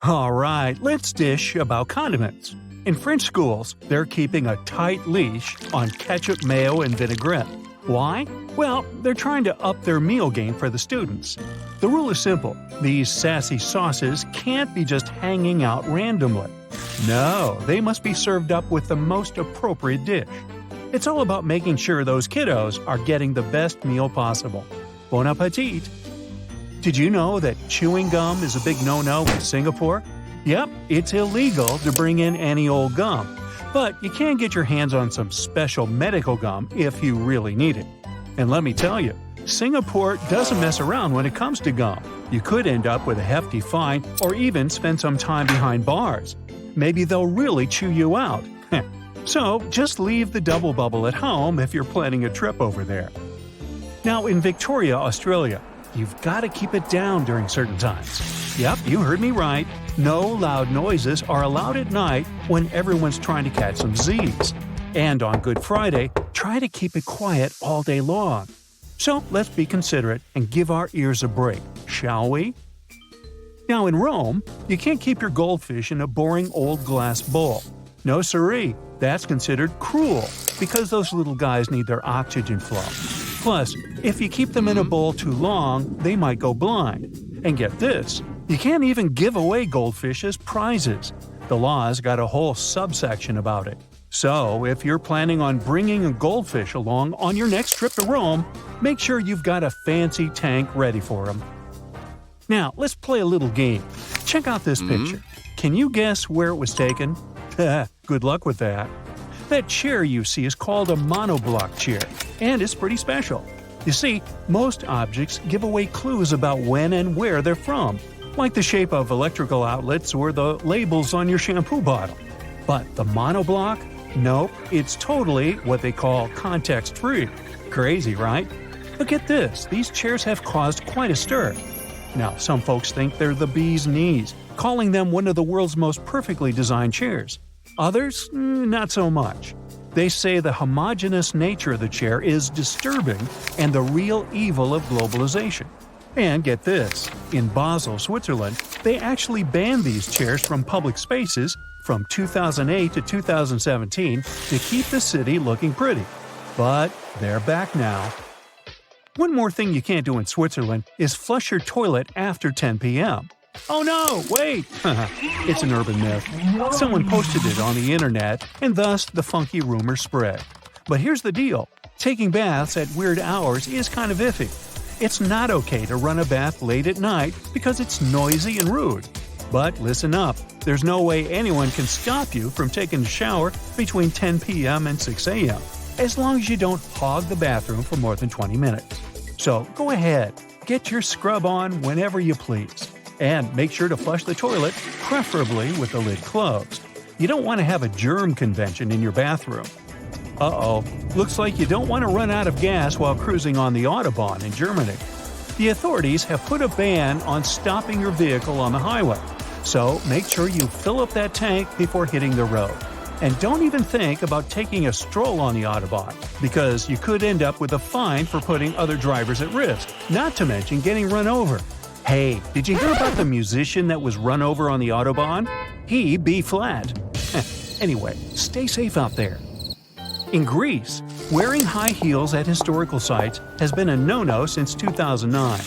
All right, let's dish about condiments. In French schools, they're keeping a tight leash on ketchup, mayo, and vinaigrette. Why? Well, they're trying to up their meal game for the students. The rule is simple. These sassy sauces can't be just hanging out randomly. No, they must be served up with the most appropriate dish. It's all about making sure those kiddos are getting the best meal possible. Bon appetit! Did you know that chewing gum is a big no-no in Singapore? Yep, it's illegal to bring in any old gum. But you can get your hands on some special medical gum if you really need it. And let me tell you, Singapore doesn't mess around when it comes to gum. You could end up with a hefty fine or even spend some time behind bars. Maybe they'll really chew you out. So just leave the double bubble at home if you're planning a trip over there. Now in Victoria, Australia, you've got to keep it down during certain times. Yep, you heard me right. No loud noises are allowed at night when everyone's trying to catch some Z's. And on Good Friday, try to keep it quiet all day long. So let's be considerate and give our ears a break, shall we? Now in Rome, you can't keep your goldfish in a boring old glass bowl. No siree, that's considered cruel because those little guys need their oxygen flow. Plus, if you keep them in a bowl too long, they might go blind. And get this, you can't even give away goldfish as prizes. The law's got a whole subsection about it. So, if you're planning on bringing a goldfish along on your next trip to Rome, make sure you've got a fancy tank ready for them. Now, let's play a little game. Check out this picture. Can you guess where it was taken? Good luck with that. That chair you see is called a monoblock chair, and it's pretty special. You see, most objects give away clues about when and where they're from, like the shape of electrical outlets or the labels on your shampoo bottle. But the monoblock? Nope, it's totally what they call context-free. Crazy, right? But get this, these chairs have caused quite a stir. Now, some folks think they're the bee's knees, calling them one of the world's most perfectly designed chairs. Others, not so much. They say the homogeneous nature of the chair is disturbing and the real evil of globalization. And get this, in Basel, Switzerland, they actually banned these chairs from public spaces from 2008 to 2017 to keep the city looking pretty. But they're back now. One more thing you can't do in Switzerland is flush your toilet after 10 p.m. Oh no, wait! It's an urban myth. Someone posted it on the internet, and thus the funky rumor spread. But here's the deal. Taking baths at weird hours is kind of iffy. It's not okay to run a bath late at night because it's noisy and rude. But listen up, there's no way anyone can stop you from taking a shower between 10 p.m. and 6 a.m., as long as you don't hog the bathroom for more than 20 minutes. So go ahead, get your scrub on whenever you please. And make sure to flush the toilet, preferably with the lid closed. You don't want to have a germ convention in your bathroom. Uh-oh, looks like you don't want to run out of gas while cruising on the Autobahn in Germany. The authorities have put a ban on stopping your vehicle on the highway, so make sure you fill up that tank before hitting the road. And don't even think about taking a stroll on the Autobahn, because you could end up with a fine for putting other drivers at risk, not to mention getting run over. Hey, did you hear about the musician that was run over on the Autobahn? He B-flat. Anyway, stay safe out there. In Greece, wearing high heels at historical sites has been a no-no since 2009.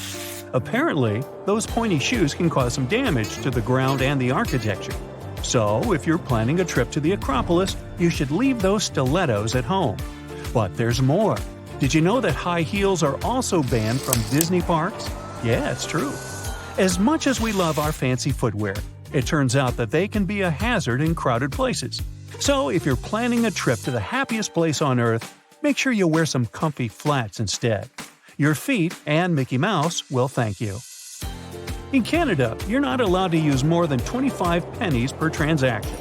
Apparently, those pointy shoes can cause some damage to the ground and the architecture. So, if you're planning a trip to the Acropolis, you should leave those stilettos at home. But there's more. Did you know that high heels are also banned from Disney parks? Yeah, it's true. As much as we love our fancy footwear, it turns out that they can be a hazard in crowded places. So if you're planning a trip to the happiest place on earth, make sure you wear some comfy flats instead. Your feet and Mickey Mouse will thank you. In Canada, you're not allowed to use more than 25 pennies per transaction.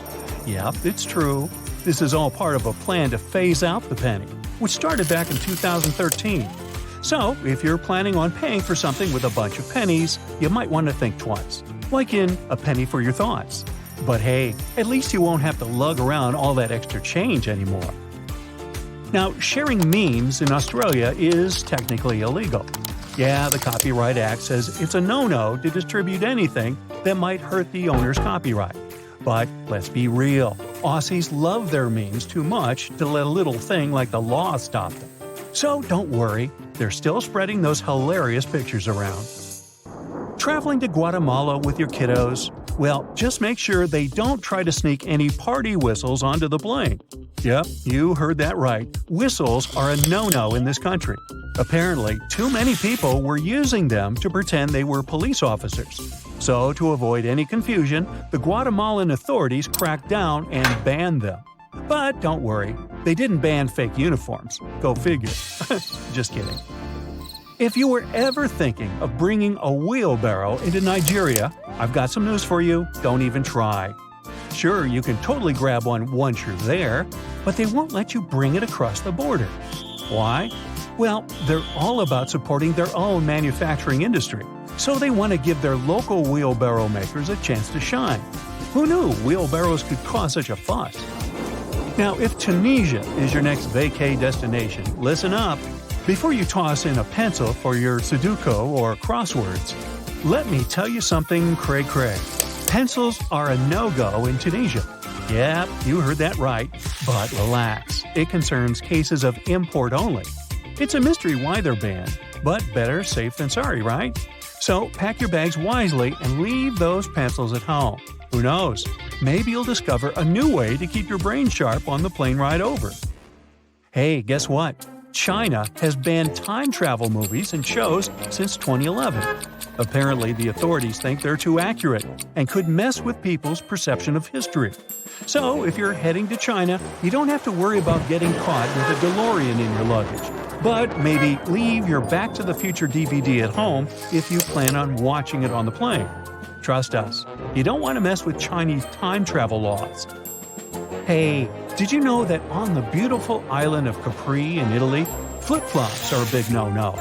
Yep, it's true. This is all part of a plan to phase out the penny, which started back in 2013. So, if you're planning on paying for something with a bunch of pennies, you might want to think twice. Like in a penny for your thoughts. But hey, at least you won't have to lug around all that extra change anymore. Now, sharing memes in Australia is technically illegal. Yeah, the Copyright Act says it's a no-no to distribute anything that might hurt the owner's copyright. But let's be real, Aussies love their memes too much to let a little thing like the law stop them. So don't worry, they're still spreading those hilarious pictures around. Traveling to Guatemala with your kiddos? Well, just make sure they don't try to sneak any party whistles onto the plane. Yep, you heard that right. Whistles are a no-no in this country. Apparently, too many people were using them to pretend they were police officers. So, to avoid any confusion, the Guatemalan authorities cracked down and banned them. But don't worry, they didn't ban fake uniforms. Go figure. Just kidding. If you were ever thinking of bringing a wheelbarrow into Nigeria, I've got some news for you. Don't even try. Sure, you can totally grab one once you're there, but they won't let you bring it across the border. Why? Well, they're all about supporting their own manufacturing industry, so they want to give their local wheelbarrow makers a chance to shine. Who knew wheelbarrows could cause such a fuss? Now, if Tunisia is your next vacay destination, listen up. Before you toss in a pencil for your Sudoku or crosswords, let me tell you something cray-cray. Pencils are a no-go in Tunisia. Yep, you heard that right. But relax, it concerns cases of import only. It's a mystery why they're banned, but better safe than sorry, right? So pack your bags wisely and leave those pencils at home. Who knows? Maybe you'll discover a new way to keep your brain sharp on the plane ride over. Hey, guess what? China has banned time travel movies and shows since 2011. Apparently, the authorities think they're too accurate and could mess with people's perception of history. So, if you're heading to China, you don't have to worry about getting caught with a DeLorean in your luggage. But maybe leave your Back to the Future DVD at home if you plan on watching it on the plane. Trust us, you don't want to mess with Chinese time travel laws. Hey, did you know that on the beautiful island of Capri in Italy, flip-flops are a big no-no?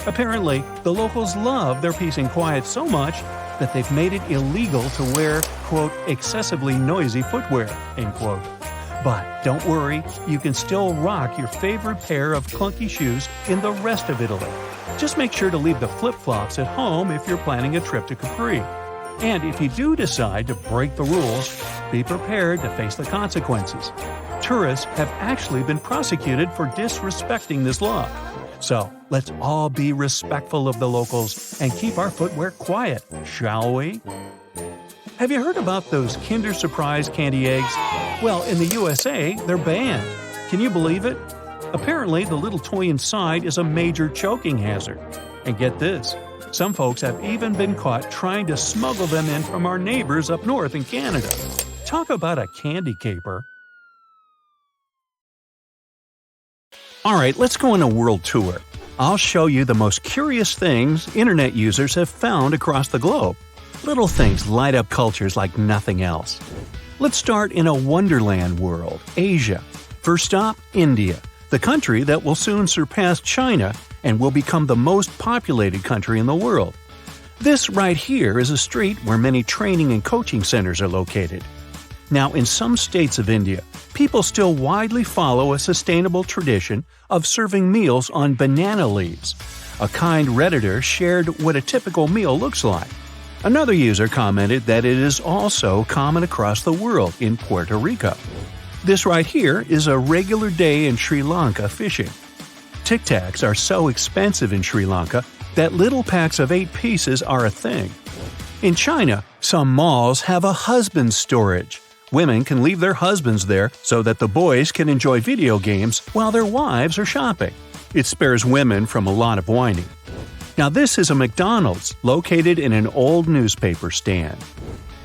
Apparently, the locals love their peace and quiet so much that they've made it illegal to wear, quote, excessively noisy footwear, end quote. But don't worry, you can still rock your favorite pair of clunky shoes in the rest of Italy. Just make sure to leave the flip-flops at home if you're planning a trip to Capri. And if you do decide to break the rules, be prepared to face the consequences. Tourists have actually been prosecuted for disrespecting this law. So, let's all be respectful of the locals and keep our footwear quiet, shall we? Have you heard about those Kinder Surprise candy eggs? Well, in the USA, they're banned. Can you believe it? Apparently, the little toy inside is a major choking hazard. And get this, some folks have even been caught trying to smuggle them in from our neighbors up north in Canada. Talk about a candy caper. Alright, let's go on a world tour. I'll show you the most curious things internet users have found across the globe. Little things light up cultures like nothing else. Let's start in a wonderland world, Asia. First stop, India, the country that will soon surpass China and will become the most populated country in the world. This right here is a street where many training and coaching centers are located. Now, in some states of India, people still widely follow a sustainable tradition of serving meals on banana leaves. A kind Redditor shared what a typical meal looks like. Another user commented that it is also common across the world in Puerto Rico. This right here is a regular day in Sri Lanka fishing. Tic Tacs are so expensive in Sri Lanka that little packs of 8 pieces are a thing. In China, some malls have a husband's storage. Women can leave their husbands there so that the boys can enjoy video games while their wives are shopping. It spares women from a lot of whining. Now this is a McDonald's located in an old newspaper stand.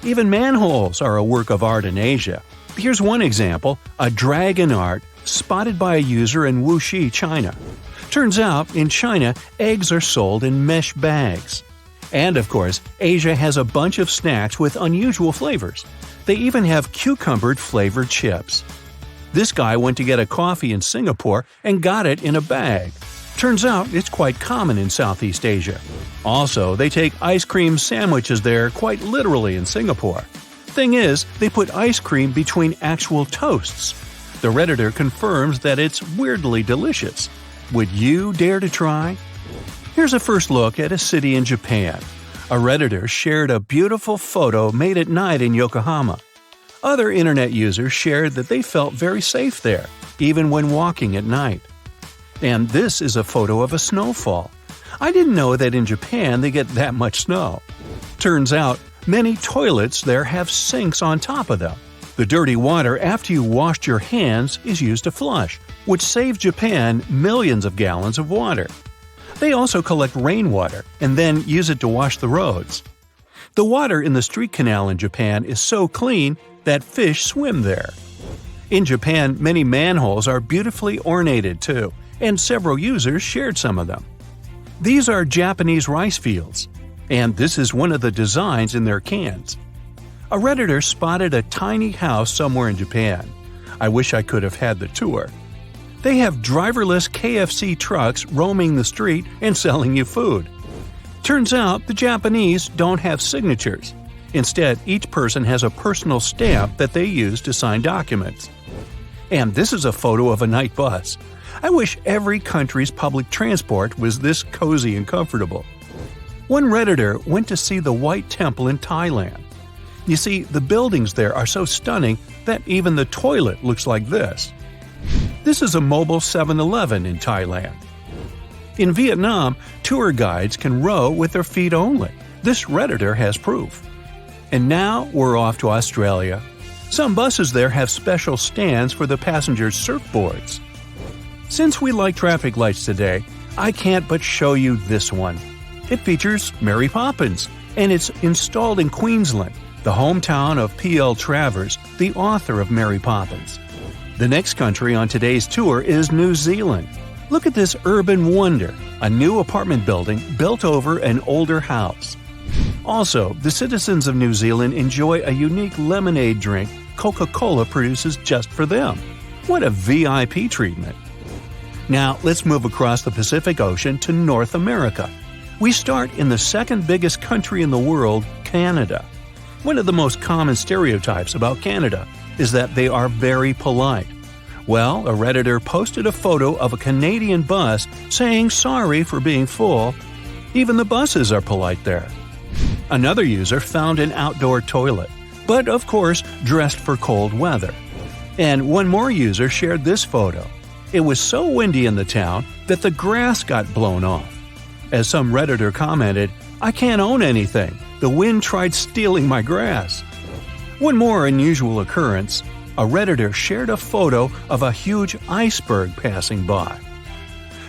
Even manholes are a work of art in Asia. Here's one example, a dragon art spotted by a user in Wuxi, China. Turns out, in China, eggs are sold in mesh bags. And of course, Asia has a bunch of snacks with unusual flavors. They even have cucumber-flavored chips. This guy went to get a coffee in Singapore and got it in a bag. Turns out it's quite common in Southeast Asia. Also, they take ice cream sandwiches there quite literally in Singapore. Thing is, they put ice cream between actual toasts. The Redditor confirms that it's weirdly delicious. Would you dare to try? Here's a first look at a city in Japan. A Redditor shared a beautiful photo made at night in Yokohama. Other internet users shared that they felt very safe there, even when walking at night. And this is a photo of a snowfall. I didn't know that in Japan they get that much snow. Turns out, many toilets there have sinks on top of them. The dirty water after you washed your hands is used to flush, which saves Japan millions of gallons of water. They also collect rainwater and then use it to wash the roads. The water in the street canal in Japan is so clean that fish swim there. In Japan, many manholes are beautifully ornated too, and several users shared some of them. These are Japanese rice fields, and this is one of the designs in their cans. A Redditor spotted a tiny house somewhere in Japan. I wish I could have had the tour. They have driverless KFC trucks roaming the street and selling you food. Turns out the Japanese don't have signatures. Instead, each person has a personal stamp that they use to sign documents. And this is a photo of a night bus. I wish every country's public transport was this cozy and comfortable. One Redditor went to see the White Temple in Thailand. You see, the buildings there are so stunning that even the toilet looks like this. This is a mobile 7-Eleven in Thailand. In Vietnam, tour guides can row with their feet only. This Redditor has proof. And now we're off to Australia. Some buses there have special stands for the passengers' surfboards. Since we like traffic lights today, I can't but show you this one. It features Mary Poppins, and it's installed in Queensland, the hometown of P.L. Travers, the author of Mary Poppins. The next country on today's tour is New Zealand. Look at this urban wonder, a new apartment building built over an older house. Also, the citizens of New Zealand enjoy a unique lemonade drink Coca-Cola produces just for them. What a VIP treatment! Now, let's move across the Pacific Ocean to North America. We start in the second biggest country in the world, Canada. One of the most common stereotypes about Canada is that they are very polite. Well, a Redditor posted a photo of a Canadian bus saying sorry for being full. Even the buses are polite there. Another user found an outdoor toilet, but of course dressed for cold weather. And one more user shared this photo. It was so windy in the town that the grass got blown off. As some Redditor commented, "I can't own anything. The wind tried stealing my grass." One more unusual occurrence, a Redditor shared a photo of a huge iceberg passing by.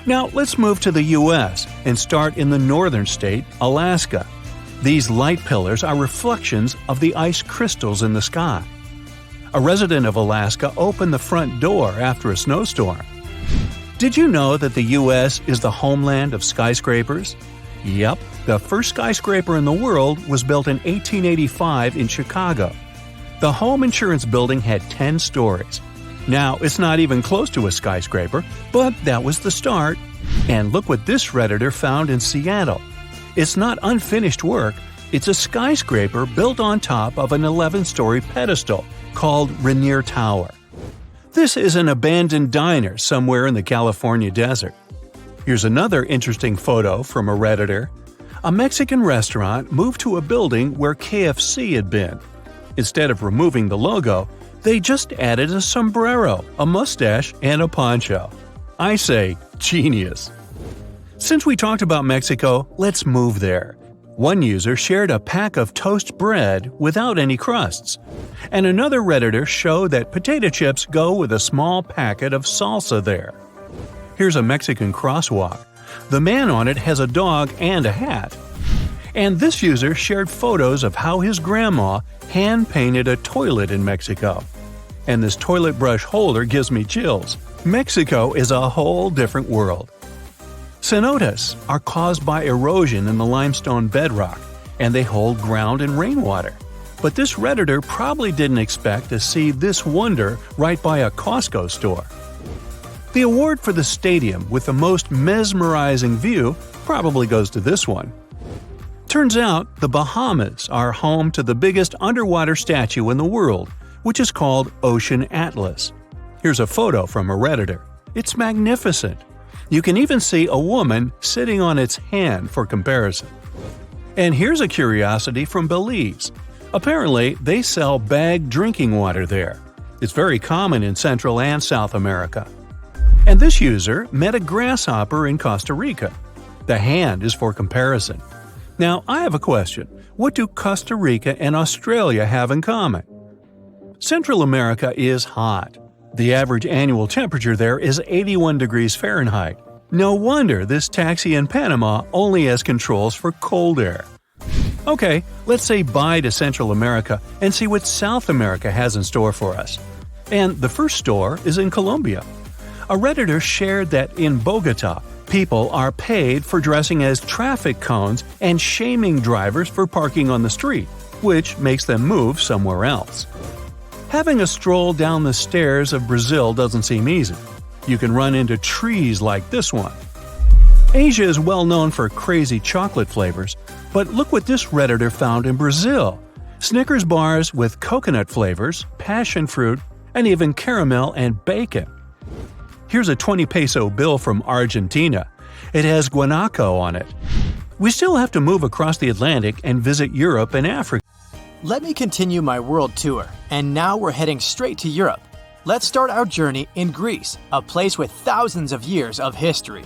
Now let's move to the U.S. and start in the northern state, Alaska. These light pillars are reflections of the ice crystals in the sky. A resident of Alaska opened the front door after a snowstorm. Did you know that the U.S. is the homeland of skyscrapers? Yep, the first skyscraper in the world was built in 1885 in Chicago. The home insurance building had 10 stories. Now, it's not even close to a skyscraper, but that was the start. And look what this Redditor found in Seattle. It's not unfinished work, it's a skyscraper built on top of an 11-story pedestal called Rainier Tower. This is an abandoned diner somewhere in the California desert. Here's another interesting photo from a Redditor. A Mexican restaurant moved to a building where KFC had been. Instead of removing the logo, they just added a sombrero, a mustache, and a poncho. I say, genius! Since we talked about Mexico, let's move there. One user shared a pack of toast bread without any crusts, and another Redditor showed that potato chips go with a small packet of salsa there. Here's a Mexican crosswalk. The man on it has a dog and a hat. And this user shared photos of how his grandma hand-painted a toilet in Mexico. And this toilet brush holder gives me chills. Mexico is a whole different world. Cenotes are caused by erosion in the limestone bedrock, and they hold ground and rainwater. But this Redditor probably didn't expect to see this wonder right by a Costco store. The award for the stadium with the most mesmerizing view probably goes to this one. Turns out, the Bahamas are home to the biggest underwater statue in the world, which is called Ocean Atlas. Here's a photo from a Redditor. It's magnificent. You can even see a woman sitting on its hand for comparison. And here's a curiosity from Belize. Apparently, they sell bagged drinking water there. It's very common in Central and South America. And this user met a grasshopper in Costa Rica. The hand is for comparison. Now, I have a question. What do Costa Rica and Australia have in common? Central America is hot. The average annual temperature there is 81 degrees Fahrenheit. No wonder this taxi in Panama only has controls for cold air. Okay, let's say bye to Central America and see what South America has in store for us. And the first store is in Colombia. A Redditor shared that in Bogota, people are paid for dressing as traffic cones and shaming drivers for parking on the street, which makes them move somewhere else. Having a stroll down the stairs of Brazil doesn't seem easy. You can run into trees like this one. Asia is well known for crazy chocolate flavors, but look what this Redditor found in Brazil. Snickers bars with coconut flavors, passion fruit, and even caramel and bacon. Here's a 20 peso bill from Argentina. It has guanaco on it. We still have to move across the Atlantic and visit Europe and Africa. Let me continue my world tour, and now we're heading straight to Europe. Let's start our journey in Greece, a place with thousands of years of history.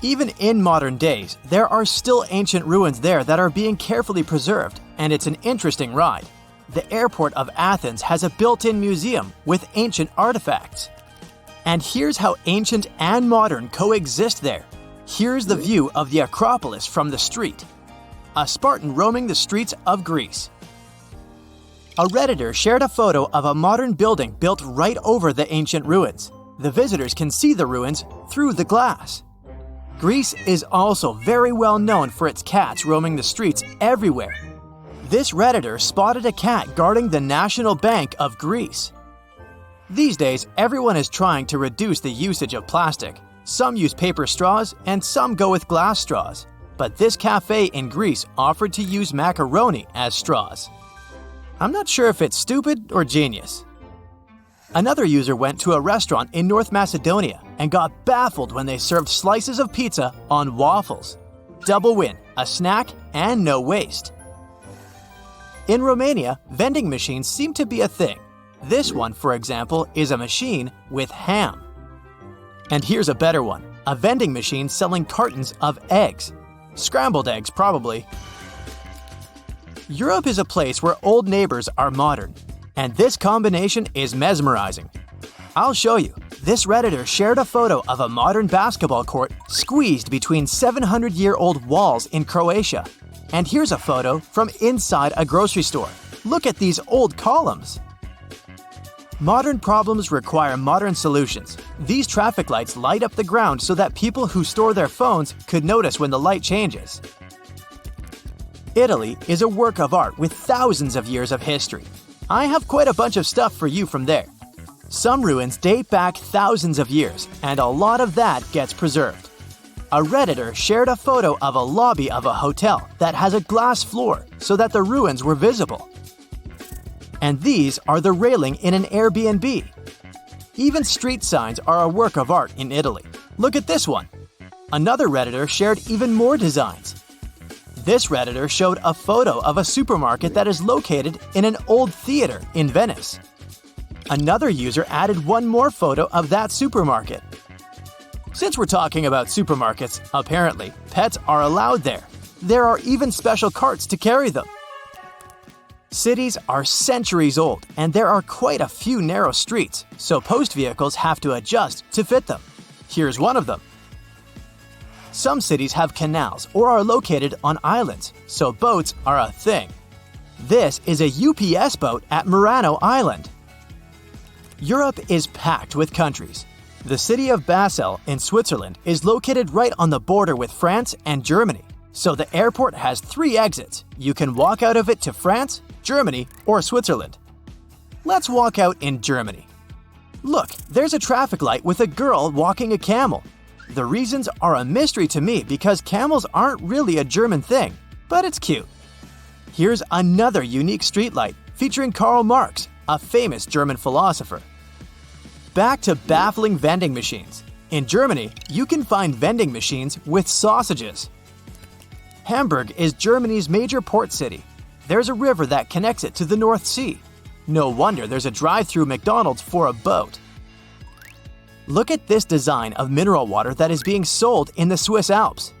Even in modern days, there are still ancient ruins there that are being carefully preserved, and it's an interesting ride. The airport of Athens has a built-in museum with ancient artifacts. And here's how ancient and modern coexist there. Here's the view of the Acropolis from the street. A Spartan roaming the streets of Greece. A Redditor shared a photo of a modern building built right over the ancient ruins. The visitors can see the ruins through the glass. Greece is also very well known for its cats roaming the streets everywhere. This Redditor spotted a cat guarding the National Bank of Greece. These days, everyone is trying to reduce the usage of plastic. Some use paper straws and some go with glass straws. But this cafe in Greece offered to use macaroni as straws. I'm not sure if it's stupid or genius. Another user went to a restaurant in North Macedonia and got baffled when they served slices of pizza on waffles. Double win, a snack and no waste. In Romania, vending machines seem to be a thing. This one, for example, is a machine with ham. And here's a better one, a vending machine selling cartons of eggs. Scrambled eggs, probably. Europe is a place where old neighbors are modern, and this combination is mesmerizing. I'll show you. This Redditor shared a photo of a modern basketball court squeezed between 700-year-old walls in Croatia. And here's a photo from inside a grocery store. Look at these old columns. Modern problems require modern solutions. These traffic lights light up the ground so that people who store their phones could notice when the light changes. Italy is a work of art with thousands of years of history. I have quite a bunch of stuff for you from there. Some ruins date back thousands of years, and a lot of that gets preserved. A Redditor shared a photo of a lobby of a hotel that has a glass floor so that the ruins were visible. And these are the railing in an Airbnb. Even street signs are a work of art in Italy. Look at this one. Another Redditor shared even more designs. This Redditor showed a photo of a supermarket that is located in an old theater in Venice. Another user added one more photo of that supermarket. Since we're talking about supermarkets, apparently, pets are allowed there. There are even special carts to carry them. Cities are centuries old, and there are quite a few narrow streets, so post vehicles have to adjust to fit them. Here's one of them. Some cities have canals or are located on islands, so boats are a thing. This is a UPS boat at Murano Island. Europe is packed with countries. The city of Basel in Switzerland is located right on the border with France and Germany, so the airport has 3 exits. You can walk out of it to France, Germany, or Switzerland. Let's walk out in Germany. Look, there's a traffic light with a girl walking a camel. The reasons are a mystery to me because camels aren't really a German thing, but it's cute. Here's another unique streetlight featuring Karl Marx, a famous German philosopher. Back to baffling vending machines. In Germany, you can find vending machines with sausages. Hamburg is Germany's major port city. There's a river that connects it to the North Sea. No wonder there's a drive-through McDonald's for a boat. Look at this design of mineral water that is being sold in the Swiss Alps.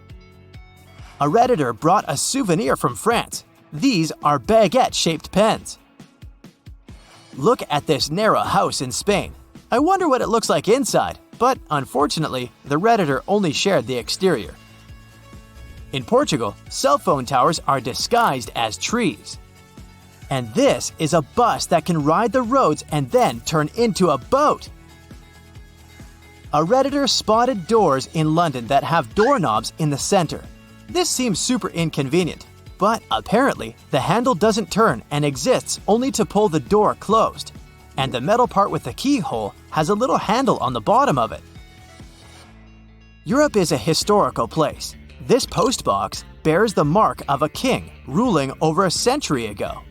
A Redditor brought a souvenir from France. These are baguette-shaped pens. Look at this narrow house in Spain. I wonder what it looks like inside, but unfortunately, the Redditor only shared the exterior. In Portugal, cell phone towers are disguised as trees. And this is a bus that can ride the roads and then turn into a boat. A Redditor spotted doors in London that have doorknobs in the center. This seems super inconvenient, but apparently the handle doesn't turn and exists only to pull the door closed. And the metal part with the keyhole has a little handle on the bottom of it. Europe is a historical place. This postbox bears the mark of a king ruling over a century ago.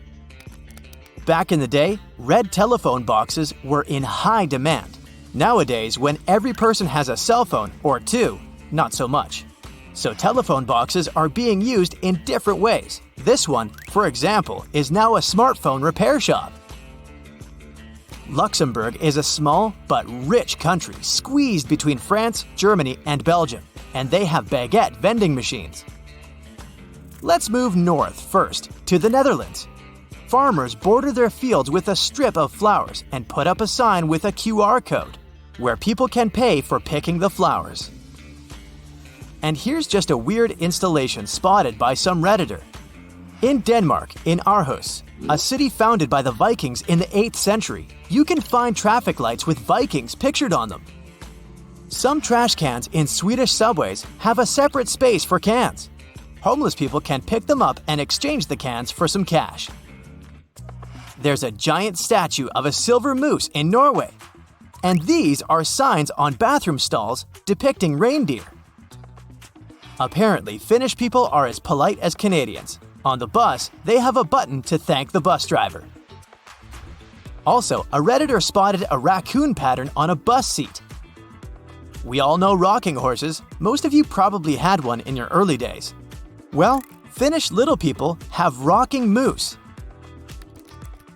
Back in the day, red telephone boxes were in high demand. Nowadays, when every person has a cell phone or two, not so much. So telephone boxes are being used in different ways. This one, for example, is now a smartphone repair shop. Luxembourg is a small but rich country squeezed between France, Germany, and Belgium, and they have baguette vending machines. Let's move north first, to the Netherlands. Farmers border their fields with a strip of flowers and put up a sign with a QR code, where people can pay for picking the flowers. And here's just a weird installation spotted by some Redditor. In Denmark, in Aarhus, a city founded by the Vikings in the 8th century, you can find traffic lights with Vikings pictured on them. Some trash cans in Swedish subways have a separate space for cans. Homeless people can pick them up and exchange the cans for some cash. There's a giant statue of a silver moose in Norway. And these are signs on bathroom stalls depicting reindeer. Apparently, Finnish people are as polite as Canadians. On the bus, they have a button to thank the bus driver. Also, a Redditor spotted a raccoon pattern on a bus seat. We all know rocking horses. Most of you probably had one in your early days. Well, Finnish little people have rocking moose.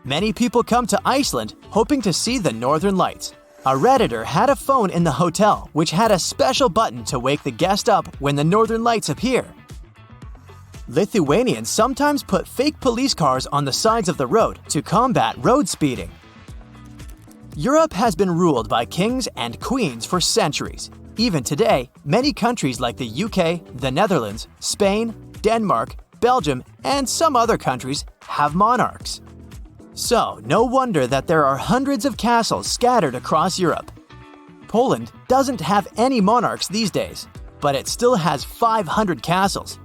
Many people come to Iceland hoping to see the Northern Lights. A Redditor had a phone in the hotel which had a special button to wake the guest up when the Northern Lights appear. Lithuanians sometimes put fake police cars on the sides of the road to combat road speeding. Europe has been ruled by kings and queens for centuries. Even today, many countries like the UK, the Netherlands, Spain, Denmark, Belgium, and some other countries have monarchs. So, no wonder that there are hundreds of castles scattered across Europe. Poland doesn't have any monarchs these days, but it still has 500 castles.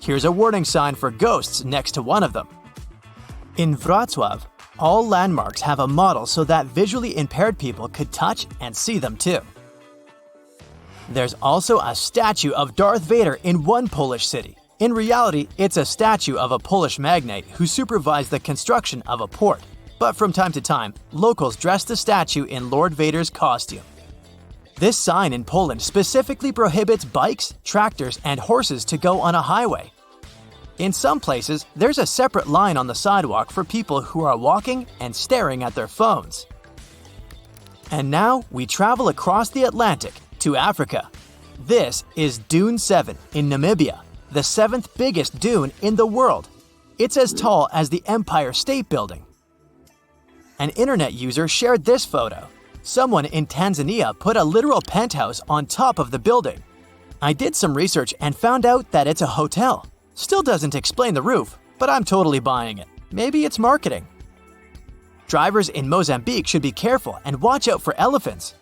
Here's a warning sign for ghosts next to one of them. In Wrocław, all landmarks have a model so that visually impaired people could touch and see them too. There's also a statue of Darth Vader in one Polish city. In reality, it's a statue of a Polish magnate who supervised the construction of a port. But from time to time, locals dress the statue in Lord Vader's costume. This sign in Poland specifically prohibits bikes, tractors, and horses to go on a highway. In some places, there's a separate line on the sidewalk for people who are walking and staring at their phones. And now we travel across the Atlantic to Africa. This is Dune 7 in Namibia, the 7th biggest dune in the world. It's as tall as the Empire State Building. An internet user shared this photo. Someone in Tanzania put a literal penthouse on top of the building. I did some research and found out that it's a hotel. Still doesn't explain the roof, but I'm totally buying it. Maybe it's marketing. Drivers in Mozambique should be careful and watch out for elephants.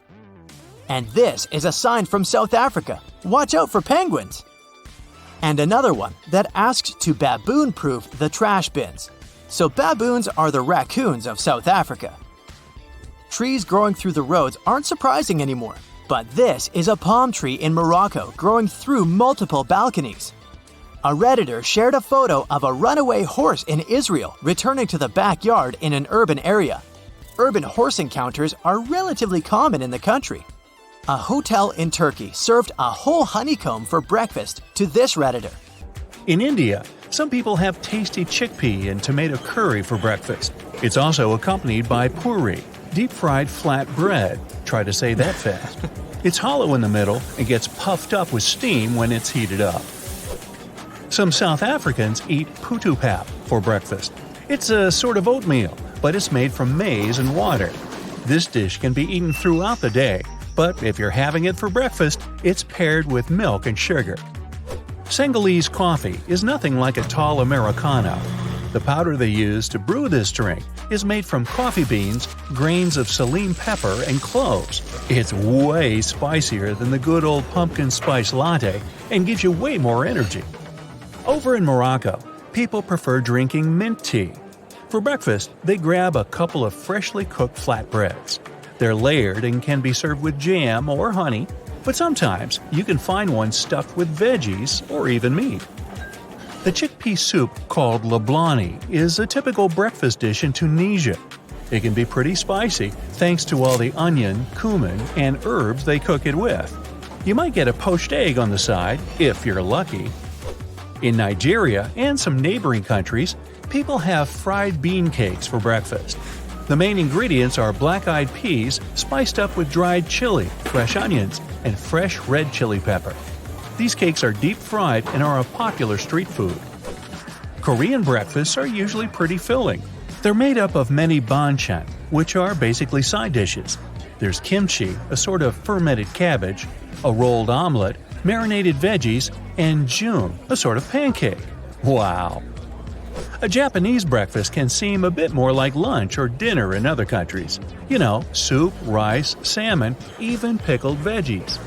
And this is a sign from South Africa. Watch out for penguins. And another one that asks to baboon-proof the trash bins. So baboons are the raccoons of South Africa. Trees growing through the roads aren't surprising anymore, but this is a palm tree in Morocco growing through multiple balconies. A Redditor shared a photo of a runaway horse in Israel returning to the backyard in an urban area. Urban horse encounters are relatively common in the country. A hotel in Turkey served a whole honeycomb for breakfast to this Redditor. In India, some people have tasty chickpea and tomato curry for breakfast. It's also accompanied by puri, deep-fried flat bread. Try to say that fast. It's hollow in the middle and gets puffed up with steam when it's heated up. Some South Africans eat putu pap for breakfast. It's a sort of oatmeal, but it's made from maize and water. This dish can be eaten throughout the day, but if you're having it for breakfast, it's paired with milk and sugar. Senegalese coffee is nothing like a tall Americano. The powder they use to brew this drink is made from coffee beans, grains of saline pepper, and cloves. It's way spicier than the good old pumpkin spice latte and gives you way more energy. Over in Morocco, people prefer drinking mint tea. For breakfast, they grab a couple of freshly cooked flatbreads. They're layered and can be served with jam or honey, but sometimes you can find one stuffed with veggies or even meat. The chickpea soup called lablani is a typical breakfast dish in Tunisia. It can be pretty spicy thanks to all the onion, cumin, and herbs they cook it with. You might get a poached egg on the side, if you're lucky. In Nigeria and some neighboring countries, people have fried bean cakes for breakfast. The main ingredients are black-eyed peas spiced up with dried chili, fresh onions, and fresh red chili pepper. These cakes are deep-fried and are a popular street food. Korean breakfasts are usually pretty filling. They're made up of many banchan, which are basically side dishes. There's kimchi, a sort of fermented cabbage, a rolled omelet, marinated veggies, and jun, a sort of pancake. Wow! A Japanese breakfast can seem a bit more like lunch or dinner in other countries. You know, soup, rice, salmon, even pickled veggies.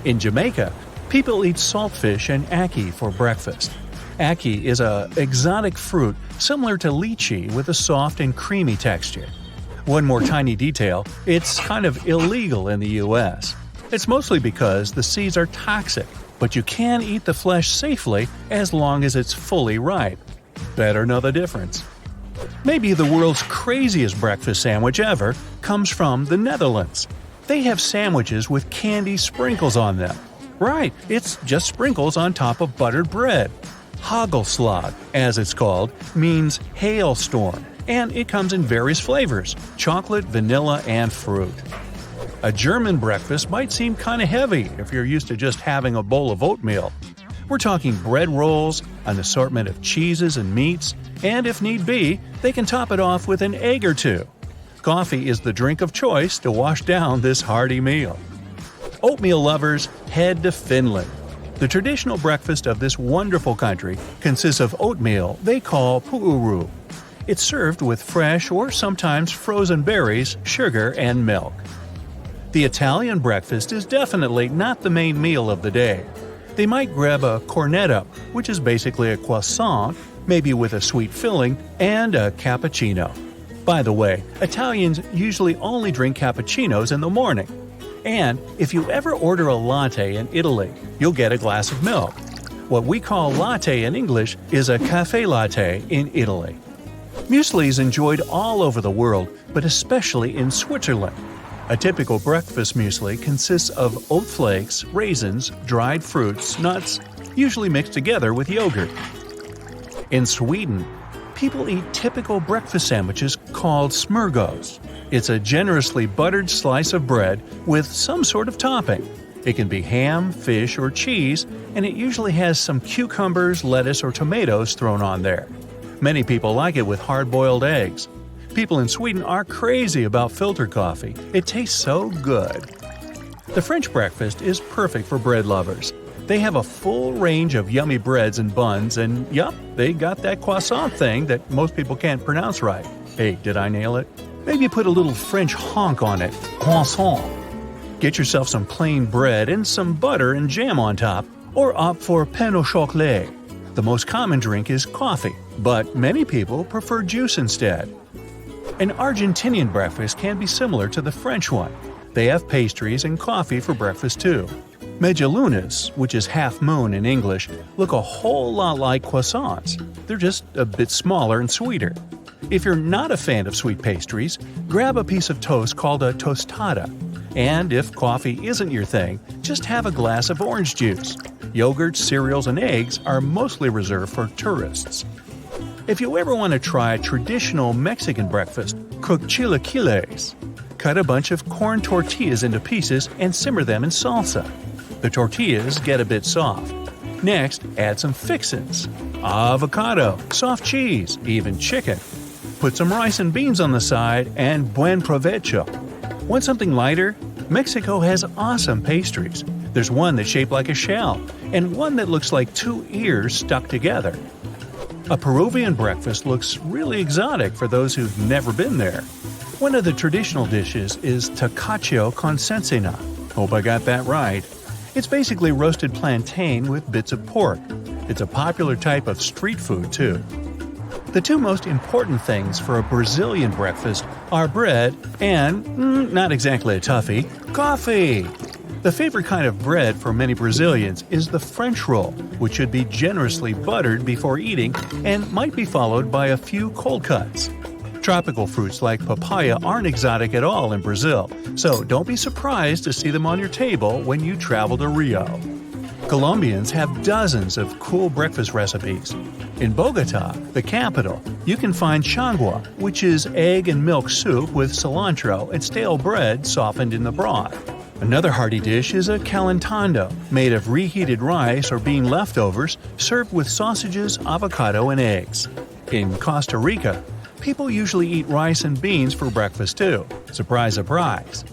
In Jamaica, people eat saltfish and ackee for breakfast. Ackee is an exotic fruit similar to lychee with a soft and creamy texture. One more tiny detail, it's kind of illegal in the US. It's mostly because the seeds are toxic, but you can eat the flesh safely as long as it's fully ripe. Better know the difference. Maybe the world's craziest breakfast sandwich ever comes from the Netherlands. They have sandwiches with candy sprinkles on them. Right, it's just sprinkles on top of buttered bread. Hagelslag, as it's called, means hailstorm, and it comes in various flavors: chocolate, vanilla, and fruit. A German breakfast might seem kinda heavy if you're used to just having a bowl of oatmeal. We're talking bread rolls, an assortment of cheeses and meats, and if need be, they can top it off with an egg or two. Coffee is the drink of choice to wash down this hearty meal. Oatmeal lovers, head to Finland. The traditional breakfast of this wonderful country consists of oatmeal they call puuru. It's served with fresh or sometimes frozen berries, sugar, and milk. The Italian breakfast is definitely not the main meal of the day. They might grab a cornetto, which is basically a croissant, maybe with a sweet filling, and a cappuccino. By the way, Italians usually only drink cappuccinos in the morning. And if you ever order a latte in Italy, you'll get a glass of milk. What we call latte in English is a cafe latte in Italy. Muesli is enjoyed all over the world, but especially in Switzerland. A typical breakfast muesli consists of oat flakes, raisins, dried fruits, nuts, usually mixed together with yogurt. In Sweden, people eat typical breakfast sandwiches called smörgås. It's a generously buttered slice of bread with some sort of topping. It can be ham, fish, or cheese, and it usually has some cucumbers, lettuce, or tomatoes thrown on there. Many people like it with hard-boiled eggs. People in Sweden are crazy about filter coffee. It tastes so good. The French breakfast is perfect for bread lovers. They have a full range of yummy breads and buns, and yup, they got that croissant thing that most people can't pronounce right. Hey, did I nail it? Maybe put a little French honk on it. Croissant. Get yourself some plain bread and some butter and jam on top, or opt for pain au chocolat. The most common drink is coffee, but many people prefer juice instead. An Argentinian breakfast can be similar to the French one. They have pastries and coffee for breakfast too. Medialunas, which is half moon in English, look a whole lot like croissants. They're just a bit smaller and sweeter. If you're not a fan of sweet pastries, grab a piece of toast called a tostada. And if coffee isn't your thing, just have a glass of orange juice. Yogurts, cereals, and eggs are mostly reserved for tourists. If you ever want to try a traditional Mexican breakfast, cook chilaquiles. Cut a bunch of corn tortillas into pieces and simmer them in salsa. The tortillas get a bit soft. Next, add some fixins: avocado, soft cheese, even chicken. Put some rice and beans on the side and buen provecho. Want something lighter? Mexico has awesome pastries. There's one that's shaped like a shell, and one that looks like two ears stuck together. A Peruvian breakfast looks really exotic for those who've never been there. One of the traditional dishes is tacacho con cecina. Hope I got that right. It's basically roasted plantain with bits of pork. It's a popular type of street food, too. The two most important things for a Brazilian breakfast are bread and, not exactly a toughie, coffee. The favorite kind of bread for many Brazilians is the French roll, which should be generously buttered before eating and might be followed by a few cold cuts. Tropical fruits like papaya aren't exotic at all in Brazil, so don't be surprised to see them on your table when you travel to Rio. Colombians have dozens of cool breakfast recipes. In Bogota, the capital, you can find changua, which is egg and milk soup with cilantro and stale bread softened in the broth. Another hearty dish is a calentando, made of reheated rice or bean leftovers, served with sausages, avocado, and eggs. In Costa Rica, people usually eat rice and beans for breakfast too. Surprise, surprise.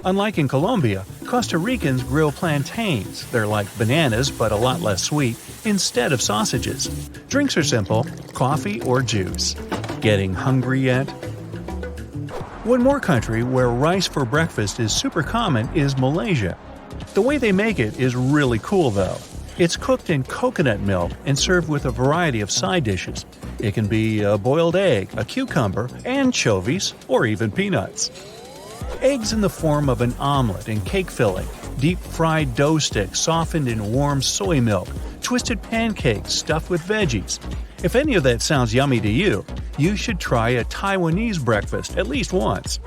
Unlike in Colombia, Costa Ricans grill plantains. They're like bananas but a lot less sweet, instead of sausages. Drinks are simple: coffee or juice. Getting hungry yet? One more country where rice for breakfast is super common is Malaysia. The way they make it is really cool though. It's cooked in coconut milk and served with a variety of side dishes. It can be a boiled egg, a cucumber, anchovies, or even peanuts. Eggs in the form of an omelet and cake filling, deep-fried dough sticks softened in warm soy milk, twisted pancakes stuffed with veggies. If any of that sounds yummy to you, you should try a Taiwanese breakfast at least once.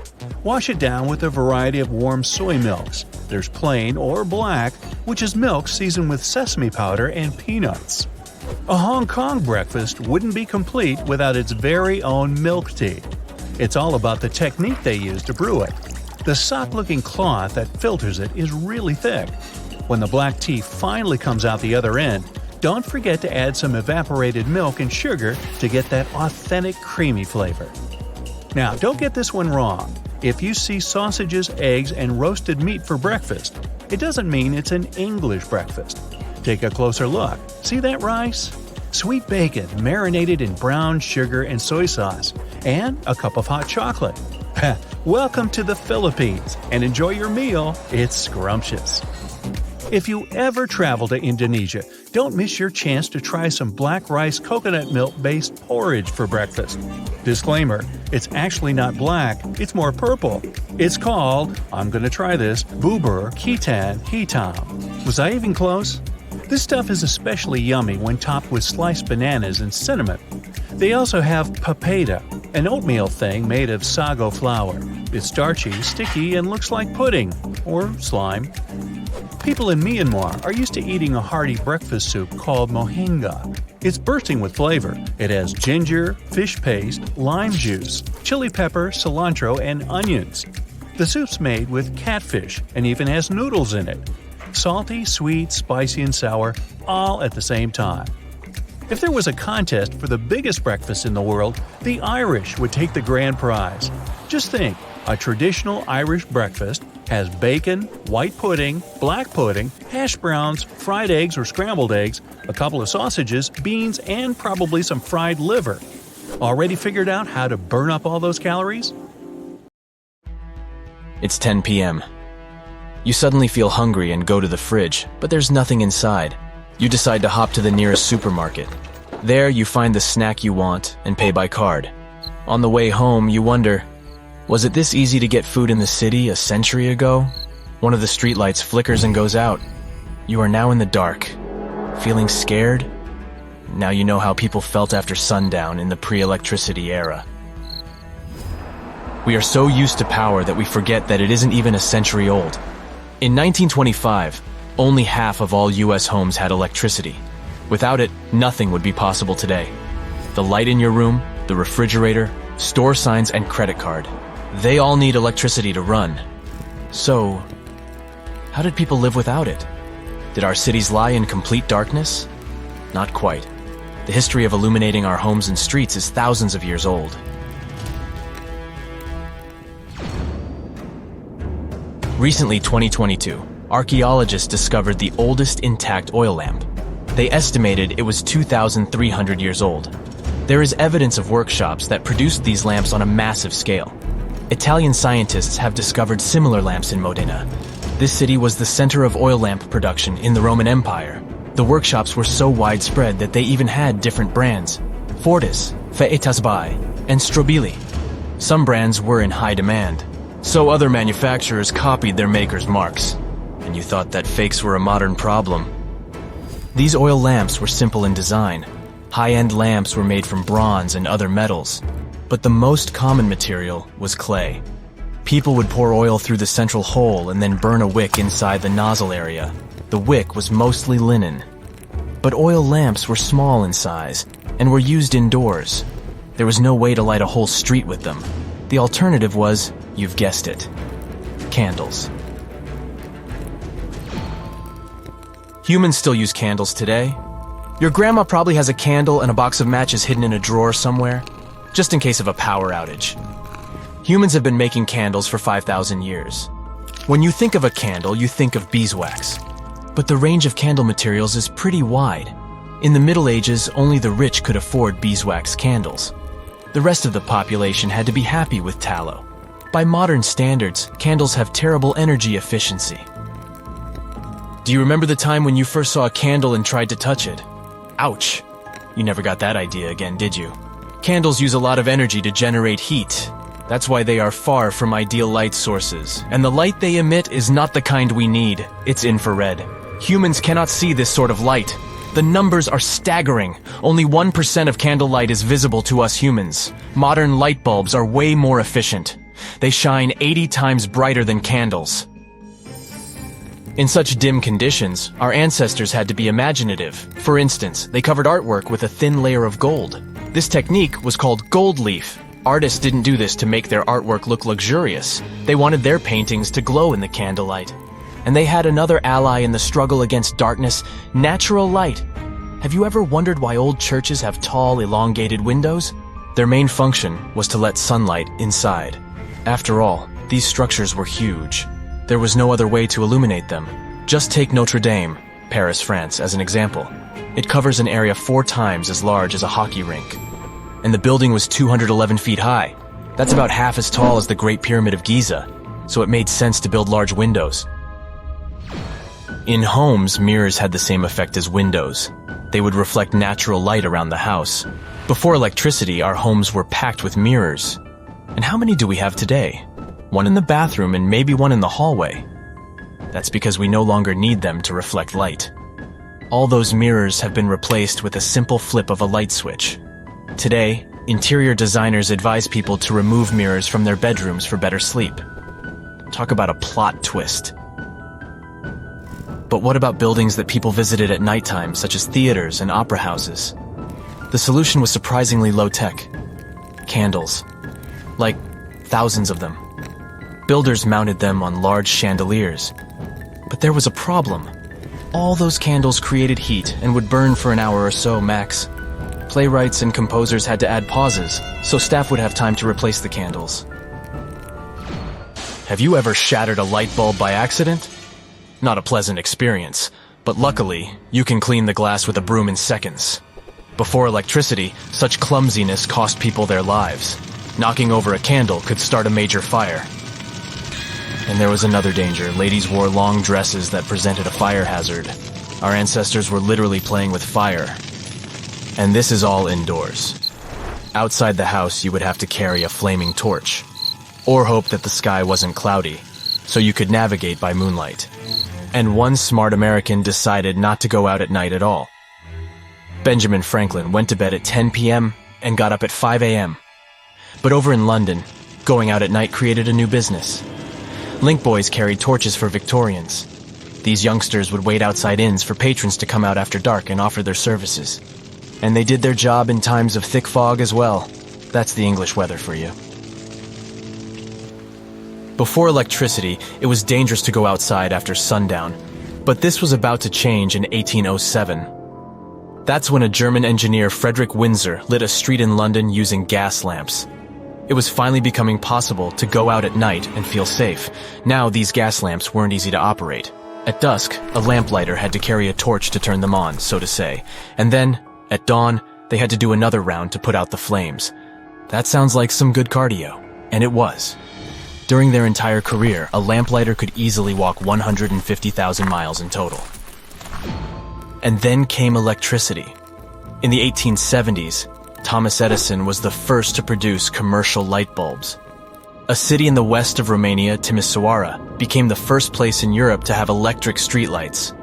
Wash it down with a variety of warm soy milks. There's plain or black, which is milk seasoned with sesame powder and peanuts. A Hong Kong breakfast wouldn't be complete without its very own milk tea. It's all about the technique they use to brew it. The sock-looking cloth that filters it is really thick. When the black tea finally comes out the other end, don't forget to add some evaporated milk and sugar to get that authentic creamy flavor. Now, don't get this one wrong. If you see sausages, eggs, and roasted meat for breakfast, it doesn't mean it's an English breakfast. Take a closer look. See that rice? Sweet bacon marinated in brown sugar and soy sauce, and a cup of hot chocolate. Welcome to the Philippines, and enjoy your meal. It's scrumptious. If you ever travel to Indonesia, don't miss your chance to try some black rice coconut milk-based porridge for breakfast. Disclaimer, it's actually not black, it's more purple. It's called, I'm gonna try this, bubur ketan hitam. Was I even close? This stuff is especially yummy when topped with sliced bananas and cinnamon. They also have papeda, an oatmeal thing made of sago flour. It's starchy, sticky, and looks like pudding, or slime. People in Myanmar are used to eating a hearty breakfast soup called mohinga. It's bursting with flavor. It has ginger, fish paste, lime juice, chili pepper, cilantro, and onions. The soup's made with catfish and even has noodles in it. Salty, sweet, spicy, and sour, all at the same time. If there was a contest for the biggest breakfast in the world, the Irish would take the grand prize. Just think, a traditional Irish breakfast has bacon, white pudding, black pudding, hash browns, fried eggs or scrambled eggs, a couple of sausages, beans, and probably some fried liver. Already figured out how to burn up all those calories? It's 10 p.m. You suddenly feel hungry and go to the fridge, but there's nothing inside. You decide to hop to the nearest supermarket. There, you find the snack you want and pay by card. On the way home, you wonder, was it this easy to get food in the city a century ago? One of the streetlights flickers and goes out. You are now in the dark. Feeling scared? Now you know how people felt after sundown in the pre-electricity era. We are so used to power that we forget that it isn't even a century old. In 1925, Only half of all US homes had electricity. Without it, nothing would be possible today. The light in your room, the refrigerator, store signs, and credit card. They all need electricity to run. So, how did people live without it? Did our cities lie in complete darkness? Not quite. The history of illuminating our homes and streets is thousands of years old. Recently, 2022, archaeologists discovered the oldest intact oil lamp. They estimated it was 2,300 years old. There is evidence of workshops that produced these lamps on a massive scale. Italian scientists have discovered similar lamps in Modena. This city was the center of oil lamp production in the Roman Empire. The workshops were so widespread that they even had different brands: Fortis, Faetasbai, and Strobili. Some brands were in high demand, so other manufacturers copied their makers' marks. And you thought that fakes were a modern problem. These oil lamps were simple in design. High-end lamps were made from bronze and other metals, but the most common material was clay. People would pour oil through the central hole and then burn a wick inside the nozzle area. The wick was mostly linen. But oil lamps were small in size and were used indoors. There was no way to light a whole street with them. The alternative was, you've guessed it, candles. Humans still use candles today. Your grandma probably has a candle and a box of matches hidden in a drawer somewhere, just in case of a power outage. Humans have been making candles for 5,000 years. When you think of a candle, you think of beeswax. But the range of candle materials is pretty wide. In the Middle Ages, only the rich could afford beeswax candles. The rest of the population had to be happy with tallow. By modern standards, candles have terrible energy efficiency. Do you remember the time when you first saw a candle and tried to touch it? Ouch! You never got that idea again, did you? Candles use a lot of energy to generate heat. That's why they are far from ideal light sources. And the light they emit is not the kind we need. It's infrared. Humans cannot see this sort of light. The numbers are staggering. Only 1% of candlelight is visible to us humans. Modern light bulbs are way more efficient. They shine 80 times brighter than candles. In such dim conditions, our ancestors had to be imaginative. For instance, they covered artwork with a thin layer of gold. This technique was called gold leaf. Artists didn't do this to make their artwork look luxurious. They wanted their paintings to glow in the candlelight. And they had another ally in the struggle against darkness: natural light. Have you ever wondered why old churches have tall, elongated windows? Their main function was to let sunlight inside. After all, these structures were huge. There was no other way to illuminate them. Just take Notre Dame, Paris, France, as an example. It covers an area 4 times as large as a hockey rink. And the building was 211 feet high. That's about half as tall as the Great Pyramid of Giza, so it made sense to build large windows. In homes, mirrors had the same effect as windows. They would reflect natural light around the house. Before electricity, our homes were packed with mirrors. And how many do we have today? One in the bathroom and maybe one in the hallway. That's because we no longer need them to reflect light. All those mirrors have been replaced with a simple flip of a light switch. Today, interior designers advise people to remove mirrors from their bedrooms for better sleep. Talk about a plot twist. But what about buildings that people visited at nighttime, such as theaters and opera houses? The solution was surprisingly low-tech. Candles. Like, thousands of them. Builders mounted them on large chandeliers. But there was a problem. All those candles created heat and would burn for an hour or so max. Playwrights and composers had to add pauses, so staff would have time to replace the candles. Have you ever shattered a light bulb by accident? Not a pleasant experience, but luckily, you can clean the glass with a broom in seconds. Before electricity, such clumsiness cost people their lives. Knocking over a candle could start a major fire. And there was another danger. Ladies wore long dresses that presented a fire hazard. Our ancestors were literally playing with fire. And this is all indoors. Outside the house, you would have to carry a flaming torch, or hope that the sky wasn't cloudy, so you could navigate by moonlight. And one smart American decided not to go out at night at all. Benjamin Franklin went to bed at 10 p.m. and got up at 5 a.m. But over in London, going out at night created a new business. Link boys carried torches for Victorians. These youngsters would wait outside inns for patrons to come out after dark and offer their services. And they did their job in times of thick fog as well. That's the English weather for you. Before electricity, it was dangerous to go outside after sundown, but this was about to change in 1807. That's when a German engineer, Frederick Windsor, lit a street in London using gas lamps. It was finally becoming possible to go out at night and feel safe. Now these gas lamps weren't easy to operate. At dusk, a lamplighter had to carry a torch to turn them on, so to say. And then, at dawn, they had to do another round to put out the flames. That sounds like some good cardio. And it was. During their entire career, a lamplighter could easily walk 150,000 miles in total. And then came electricity. In the 1870s, Thomas Edison was the first to produce commercial light bulbs. A city in the west of Romania, Timisoara, became the first place in Europe to have electric streetlights.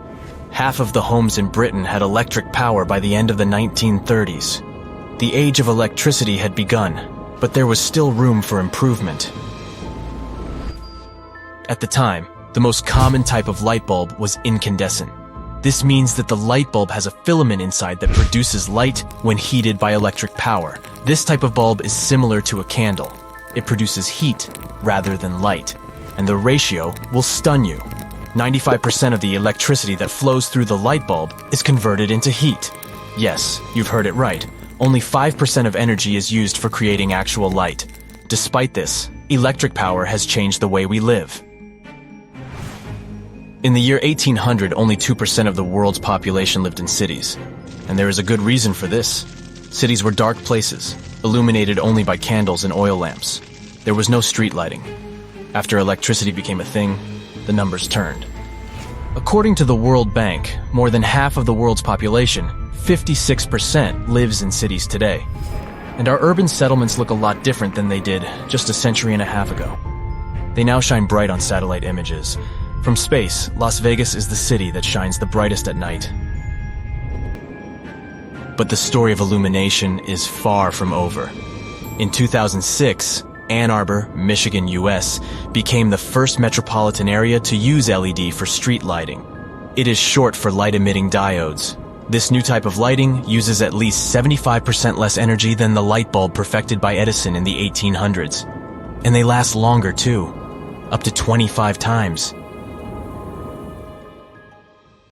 Half of the homes in Britain had electric power by the end of the 1930s. The age of electricity had begun, but there was still room for improvement. At the time, the most common type of light bulb was incandescent. This means that the light bulb has a filament inside that produces light when heated by electric power. This type of bulb is similar to a candle. It produces heat rather than light, and the ratio will stun you. 95% of the electricity that flows through the light bulb is converted into heat. Yes, you've heard it right. Only 5% of energy is used for creating actual light. Despite this, electric power has changed the way we live. In the year 1800, only 2% of the world's population lived in cities. And there is a good reason for this. Cities were dark places, illuminated only by candles and oil lamps. There was no street lighting. After electricity became a thing, the numbers turned. According to the World Bank, more than half of the world's population, 56%, lives in cities today. And our urban settlements look a lot different than they did just a century and a half ago. They now shine bright on satellite images. From space, Las Vegas is the city that shines the brightest at night. But the story of illumination is far from over. In 2006, Ann Arbor, Michigan, US, became the first metropolitan area to use LED for street lighting. It is short for light-emitting diodes. This new type of lighting uses at least 75% less energy than the light bulb perfected by Edison in the 1800s. And they last longer too, up to 25 times.